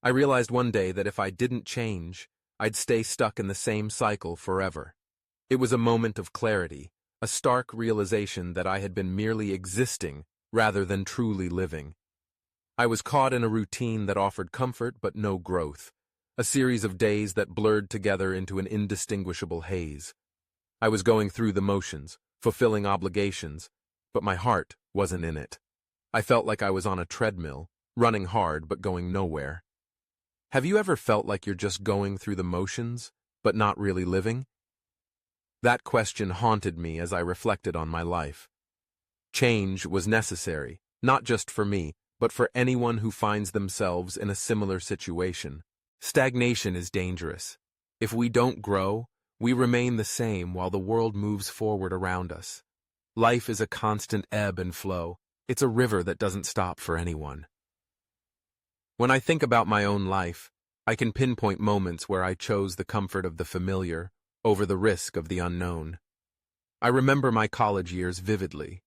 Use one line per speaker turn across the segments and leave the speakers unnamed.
I realized one day that if I didn't change, I'd stay stuck in the same cycle forever. It was a moment of clarity, a stark realization that I had been merely existing rather than truly living. I was caught in a routine that offered comfort but no growth, a series of days that blurred together into an indistinguishable haze. I was going through the motions, fulfilling obligations, but my heart wasn't in it. I felt like I was on a treadmill, running hard but going nowhere. Have you ever felt like you're just going through the motions, but not really living? That question haunted me as I reflected on my life. Change was necessary, not just for me, but for anyone who finds themselves in a similar situation. Stagnation is dangerous. If we don't grow, we remain the same while the world moves forward around us. Life is a constant ebb and flow. It's a river that doesn't stop for anyone. When I think about my own life, I can pinpoint moments where I chose the comfort of the familiar over the risk of the unknown. I remember my college years vividly.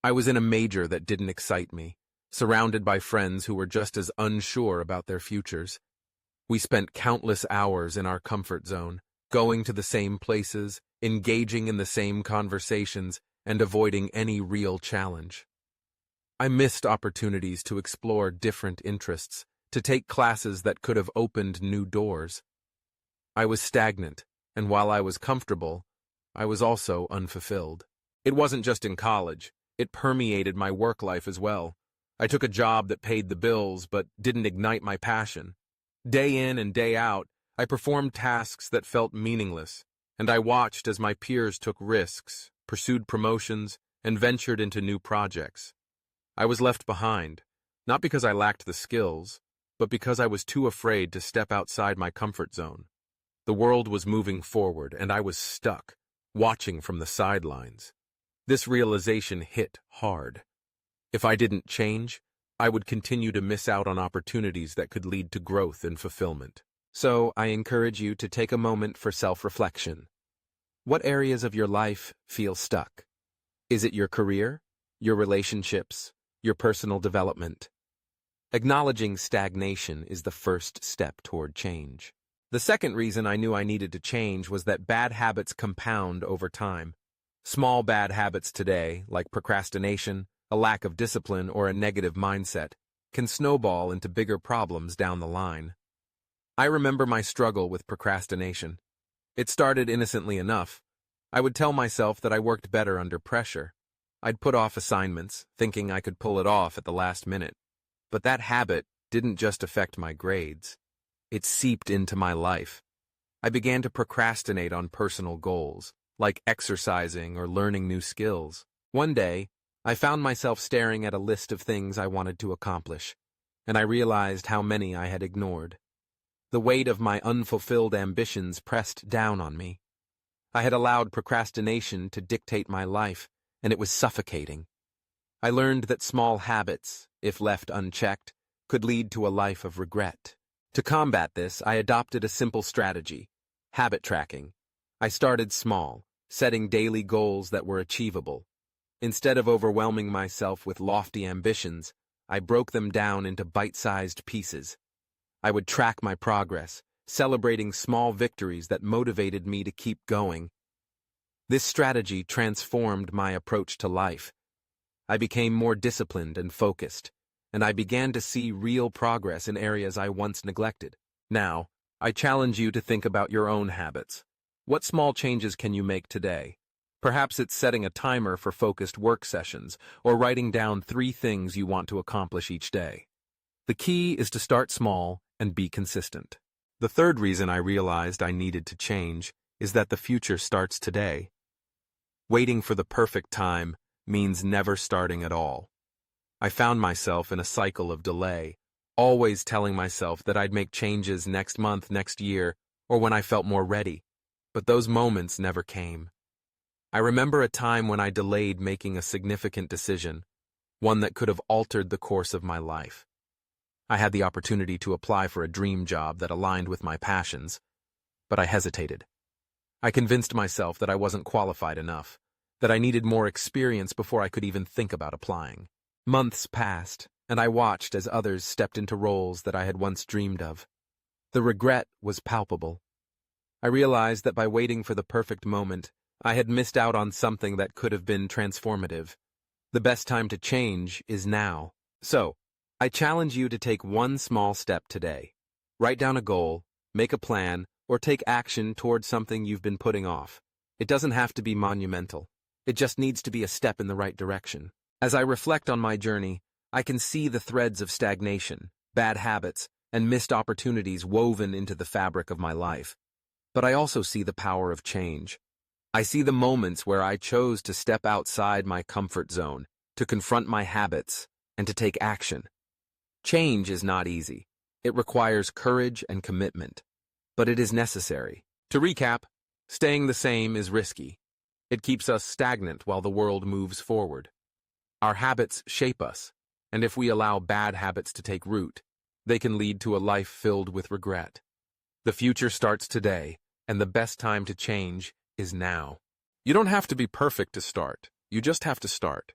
I was in a major that didn't excite me, surrounded by friends who were just as unsure about their futures. We spent countless hours in our comfort zone, going to the same places, engaging in the same conversations, and avoiding any real challenge. I missed opportunities to explore different interests, to take classes that could have opened new doors. I was stagnant, and while I was comfortable, I was also unfulfilled. It wasn't just in college, it permeated my work life as well. I took a job that paid the bills but didn't ignite my passion. Day in and day out, I performed tasks that felt meaningless, and I watched as my peers took risks, pursued promotions, and ventured into new projects. I was left behind, not because I lacked the skills, but because I was too afraid to step outside my comfort zone. The world was moving forward, and I was stuck, watching from the sidelines. This realization hit hard. If I didn't change, I would continue to miss out on opportunities that could lead to growth and fulfillment. So, I encourage you to take a moment for self-reflection. What areas of your life feel stuck? Is it your career, your relationships, your personal development? Acknowledging stagnation is the first step toward change. The second reason I knew I needed to change was that bad habits compound over time. Small bad habits today, like procrastination, a lack of discipline, or a negative mindset, can snowball into bigger problems down the line. I remember my struggle with procrastination. It started innocently enough. I would tell myself that I worked better under pressure. I'd put off assignments, thinking I could pull it off at the last minute. But that habit didn't just affect my grades. It seeped into my life. I began to procrastinate on personal goals, like exercising or learning new skills. One day, I found myself staring at a list of things I wanted to accomplish, and I realized how many I had ignored. The weight of my unfulfilled ambitions pressed down on me. I had allowed procrastination to dictate my life, and it was suffocating. I learned that small habits, if left unchecked, could lead to a life of regret. To combat this, I adopted a simple strategy: habit tracking. I started small, setting daily goals that were achievable. Instead of overwhelming myself with lofty ambitions, I broke them down into bite-sized pieces. I would track my progress, celebrating small victories that motivated me to keep going. This strategy transformed my approach to life. I became more disciplined and focused, and I began to see real progress in areas I once neglected. Now, I challenge you to think about your own habits. What small changes can you make today? Perhaps it's setting a timer for focused work sessions, or writing down 3 things you want to accomplish each day. The key is to start small and be consistent. The third reason I realized I needed to change is that the future starts today. Waiting for the perfect time means never starting at all. I found myself in a cycle of delay, always telling myself that I'd make changes next month, next year, or when I felt more ready. But those moments never came. I remember a time when I delayed making a significant decision, one that could have altered the course of my life. I had the opportunity to apply for a dream job that aligned with my passions, but I hesitated. I convinced myself that I wasn't qualified enough, that I needed more experience before I could even think about applying. Months passed, and I watched as others stepped into roles that I had once dreamed of. The regret was palpable. I realized that by waiting for the perfect moment, I had missed out on something that could have been transformative. The best time to change is now. So, I challenge you to take one small step today. Write down a goal, make a plan, or take action towards something you've been putting off. It doesn't have to be monumental. It just needs to be a step in the right direction. As I reflect on my journey, I can see the threads of stagnation, bad habits, and missed opportunities woven into the fabric of my life. But I also see the power of change. I see the moments where I chose to step outside my comfort zone, to confront my habits, and to take action. Change is not easy. It requires courage and commitment. But it is necessary. To recap, staying the same is risky. It keeps us stagnant while the world moves forward. Our habits shape us, and if we allow bad habits to take root, they can lead to a life filled with regret. The future starts today, and the best time to change is now. You don't have to be perfect to start. You just have to start.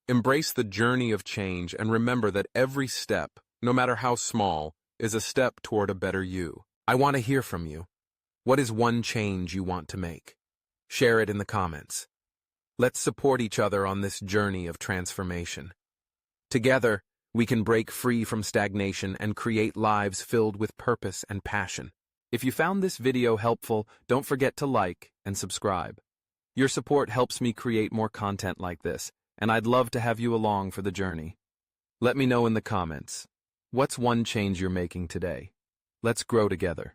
Embrace the journey of change and remember that every step, no matter how small, is a step toward a better you. I want to hear from you. What is one change you want to make? Share it in the comments. Let's support each other on this journey of transformation. Together, we can break free from stagnation and create lives filled with purpose and passion. If you found this video helpful, don't forget to like and subscribe. Your support helps me create more content like this, and I'd love to have you along for the journey. Let me know in the comments. What's one change you're making today? Let's grow together.